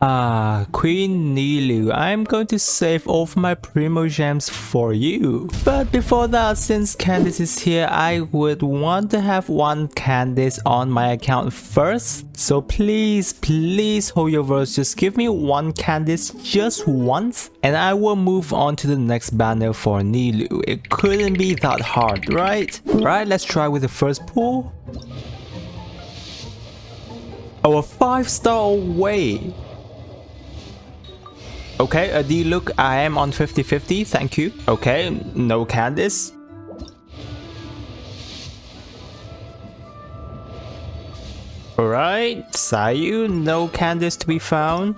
Queen Nilu, I'm going to save all of my Primo Gems for you. But before that, since Candice is here, I would want to have one Candice on my account first. So please, Hoyoverse, just give me one Candice just once, and I will move on to the next banner for Nilu. It couldn't be that hard, right? Right, let's try with the first pull. Oh, a 5-star away. Okay, D look, I am on 50-50, thank you. Okay, no Candice. Alright, Sayu, no Candice to be found.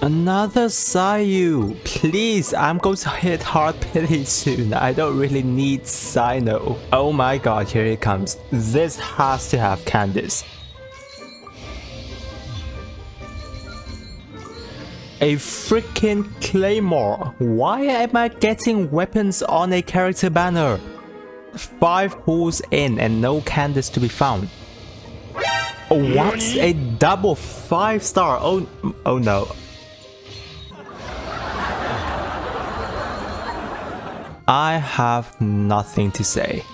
Another Sayu. Please, I'm going to hit hard pity soon. I don't really need Cyno. Oh my god, here it comes. This has to have Candice. A freaking Claymore. Why am I getting weapons on a character banner? 5 pulls in and no Candice to be found. What? A double 5-star. Oh no. I have nothing to say.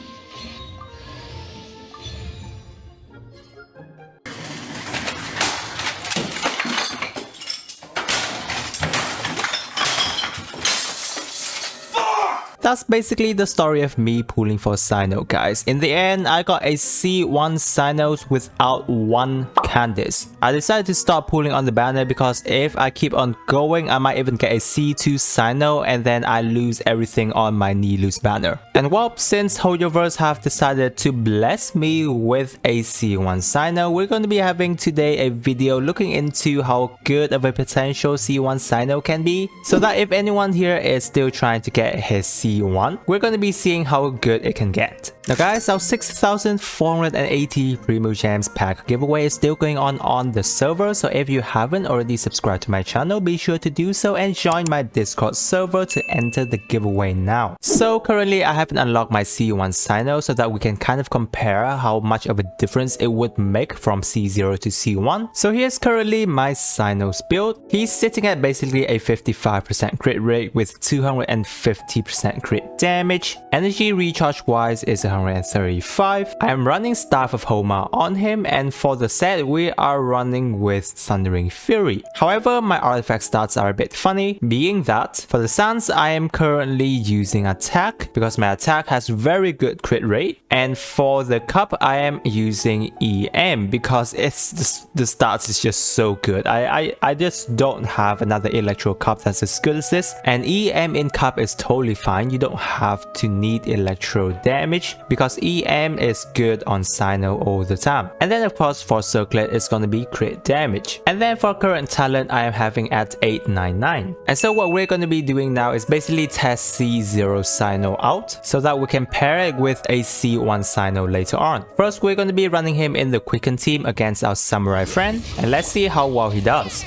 That's basically the story of me pulling for Cyno, guys. In the end, I got a C1 Cynos without one Candice. I decided to stop pulling on the banner because if I keep on going, I might even get a C2 Cyno and then I lose everything on my Nilu's banner. And well, since Hoyoverse have decided to bless me with a C1 Cyno, we're going to be having today a video looking into how good of a potential C1 Cyno can be, so that if anyone here is still trying to get his C1, we're going to be seeing how good it can get. Now guys, our 6,480 Primo Gems pack giveaway is still going on the server, so if you haven't already subscribed to my channel, be sure to do so and join my Discord server to enter the giveaway now. So currently I haven't unlocked my C1 Cyno so that we can kind of compare how much of a difference it would make from C0 to C1. So here's currently my Cyno's build. He's sitting at basically a 55% crit rate with 250% crit damage. Energy recharge wise is 135. I am running Staff of Homa on him, and for the set we are running with Thundering Fury. However, my artifact stats are a bit funny, being that for the Sans I am currently using attack because my attack has very good crit rate, and for the cup I am using EM because it's the stats is just so good. I just don't have another electro cup that's as good as this, and EM in cup is totally fine. You don't have to need electro damage because EM is good on Cyno all the time. And then of course for circlet it's gonna be crit damage. And then for current talent I am having at 899. And so what we're gonna be doing now is basically test C0 Cyno out so that we can pair it with a C1 Cyno later on. First we're gonna be running him in the quicken team against our samurai friend, and let's see how well he does.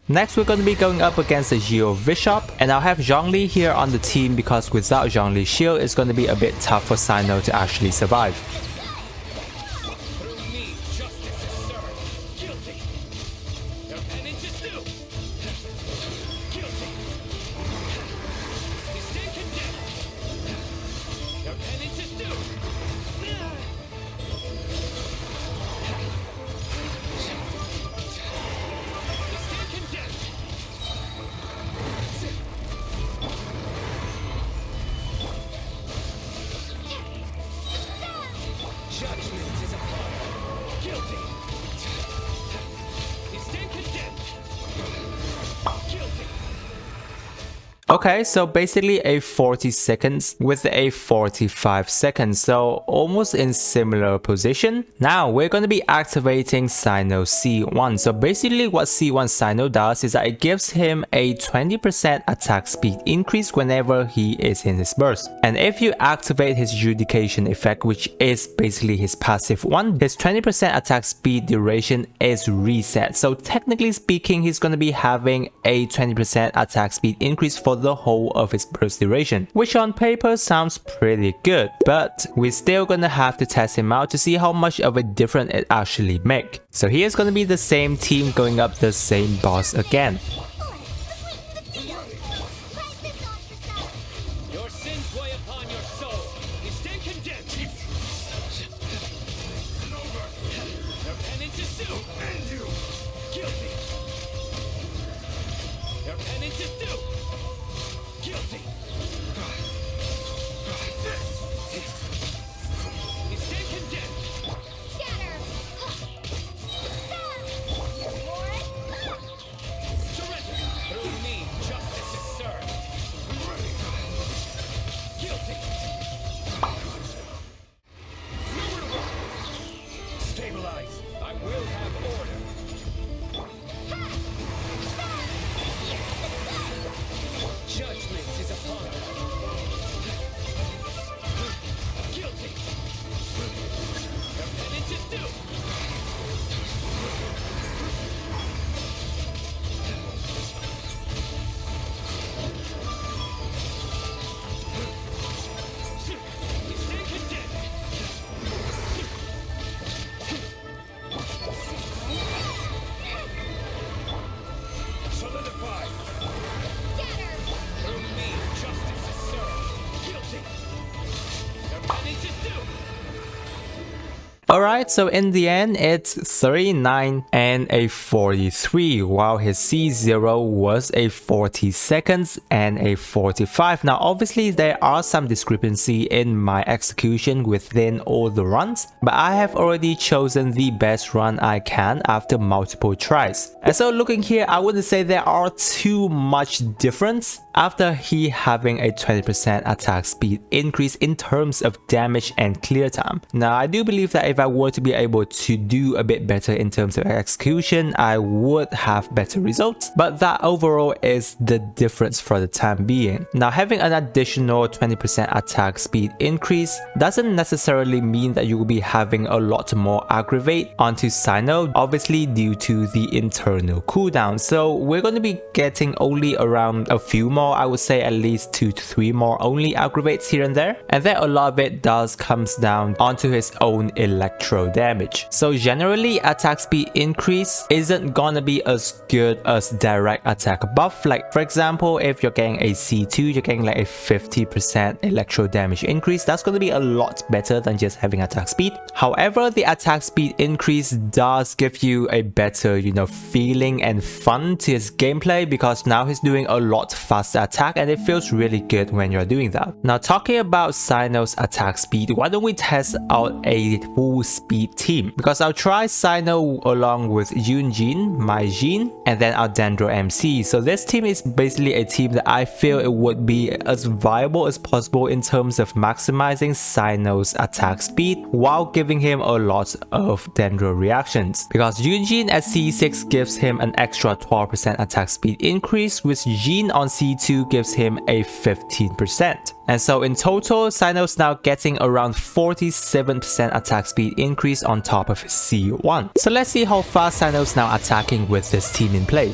Next we're going to be going up against the Geo Bishop, and I'll have Zhongli here on the team because without Zhongli's shield it's going to be a bit tough for Cyno to actually survive. Okay, so basically a 40 seconds with a 45 seconds, so almost in similar position. Now we're going to be activating Cyno C1. So basically what C1 Cyno does is that it gives him a 20% attack speed increase whenever he is in his burst. And if you activate his Judication effect, which is basically his passive one, his 20% attack speed duration is reset. So technically speaking, he's going to be having a 20% attack speed increase for the whole of his burst duration, which on paper sounds pretty good, but we're still gonna have to test him out to see how much of a difference it actually make. So here's gonna be the same team going up the same boss again. Alright, so in the end, it's 39 and a 43, while his C0 was a 40 seconds and a 45. Now, obviously, there are some discrepancy in my execution within all the runs, but I have already chosen the best run I can after multiple tries. And so looking here, I wouldn't say there are too much difference after he having a 20% attack speed increase in terms of damage and clear time. Now, I do believe that if I were to be able to do a bit better in terms of execution, I would have better results, but that overall is the difference for the time being. Now, having an additional 20% attack speed increase doesn't necessarily mean that you will be having a lot more aggravate onto Cyno, obviously due to the internal cooldown. So we're going to be getting only around a few more, I would say at least 2 to 3 more only aggravates here and there, and then a lot of it does comes down onto his own electro damage. So generally, attack speed increase isn't gonna be as good as direct attack buff. Like for example, if you're getting a C2, you're getting like a 50% electro damage increase. That's gonna be a lot better than just having attack speed. However, the attack speed increase does give you a better, feeling and fun to his gameplay, because now he's doing a lot faster attack and it feels really good when you're doing that. Now, talking about Cyno's attack speed, why don't we test out a full speed team? Because I'll try Cyno along with Yunjin, Maijin, and then our Dendro MC. So this team is basically a team that I feel it would be as viable as possible in terms of maximizing Cyno's attack speed while giving him a lot of Dendro reactions. Because Yunjin at C6 gives him an extra 12% attack speed increase, which Jin on C2 gives him a 15%. And so in total, Cyno's now getting around 47% attack speed increase on top of his C1. So let's see how fast Cyno's now attacking with this team in play.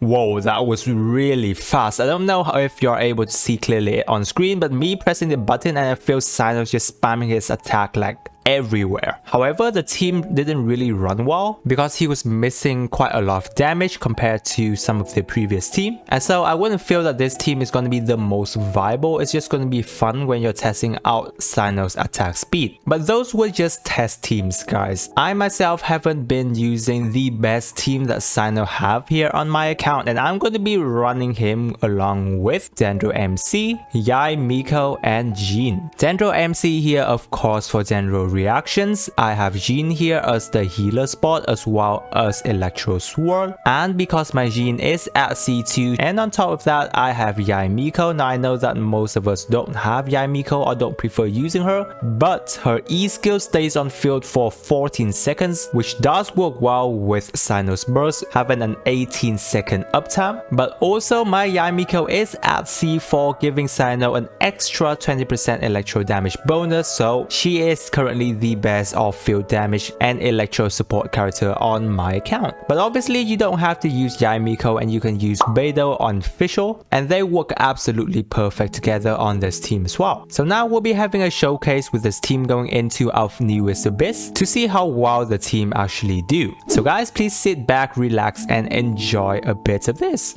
Whoa, that was really fast. I don't know if you're able to see clearly on screen, but me pressing the button and I feel Cyno's just spamming his attack like everywhere. However, the team didn't really run well because he was missing quite a lot of damage compared to some of the previous team. And so I wouldn't feel that this team is going to be the most viable. It's just going to be fun when you're testing out Cyno's attack speed. But those were just test teams, guys. I myself haven't been using the best team that Cyno have here on my account, and I'm going to be running him along with Dendro MC, Yai, Miko, and Jean. Dendro MC here, of course, for Dendro reactions. I have Jean here as the healer spot as well as Electro Swirl, and because my Jean is at C2, and on top of that I have Yai Miko. Now I know that most of us don't have Yai Miko or don't prefer using her, but her E skill stays on field for 14 seconds, which does work well with Cyno's burst having an 18-second uptime. But also my Yai Miko is at C4, giving Cyno an extra 20% electro damage bonus, so she is currently the best of field damage and electro support character on my account. But obviously you don't have to use Yai Miko, and you can use Beidou on Fischl, and they work absolutely perfect together on this team as well. So now we'll be having a showcase with this team going into our newest abyss to see how well the team actually do. So guys, please sit back, relax, and enjoy a bit of this.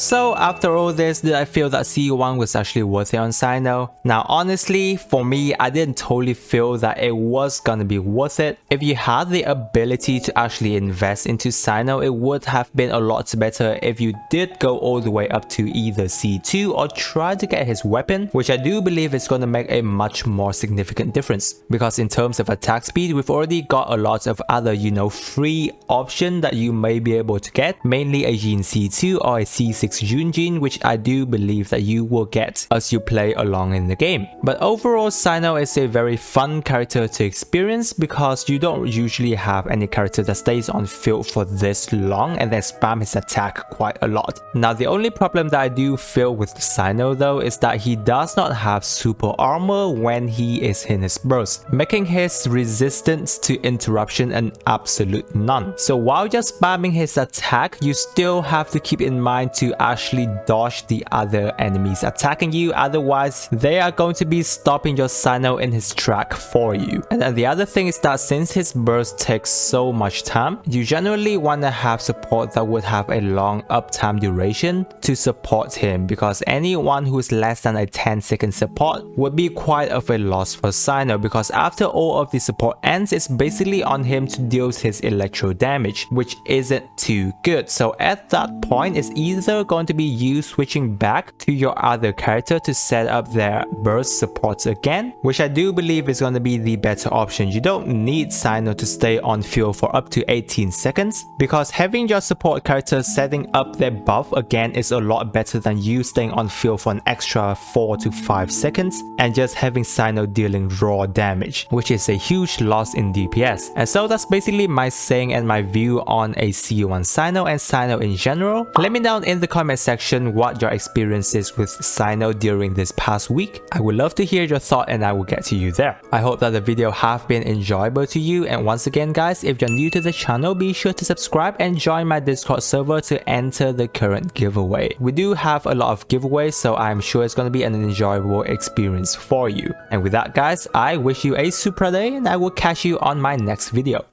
So after all this, did I feel that C1 was actually worth it on Cyno? Now honestly, for me, I didn't totally feel that it was gonna be worth it. If you had the ability to actually invest into Cyno, it would have been a lot better if you did go all the way up to either C2 or try to get his weapon, which I do believe is gonna make a much more significant difference. Because in terms of attack speed, we've already got a lot of other, free option that you may be able to get, mainly a Jin C2 or a C6 Junjin, which I do believe that you will get as you play along in the game. But overall, Cyno is a very fun character to experience because you don't usually have any character that stays on field for this long and then spam his attack quite a lot. Now the only problem that I do feel with Cyno though is that he does not have super armor when he is in his burst, making his resistance to interruption an absolute none. So while you're spamming his attack, you still have to keep in mind to actually dodge the other enemies attacking you, otherwise they are going to be stopping your Cyno in his track for you. And then the other thing is that since his burst takes so much time, you generally want to have support that would have a long uptime duration to support him, because anyone who is less than a 10-second support would be quite of a loss for Cyno, because after all of the support ends, it's basically on him to deal his electro damage, which isn't too good. So at that point, it's either going to be you switching back to your other character to set up their burst supports again, which I do believe is going to be the better option. You don't need Cyno to stay on field for up to 18 seconds, because having your support character setting up their buff again is a lot better than you staying on field for an extra 4 to 5 seconds and just having Cyno dealing raw damage, which is a huge loss in DPS. And so that's basically my saying and my view on a C1 Cyno and Cyno in general. Let me know in the comment section what your experience is with Cyno during this past week. I would love to hear your thought and I will get to you there. I hope that the video have been enjoyable to you, and once again guys, if you're new to the channel, be sure to subscribe and join my Discord server to enter the current giveaway. We do have a lot of giveaways, so I'm sure it's going to be an enjoyable experience for you. And with that guys, I wish you a super day and I will catch you on my next video.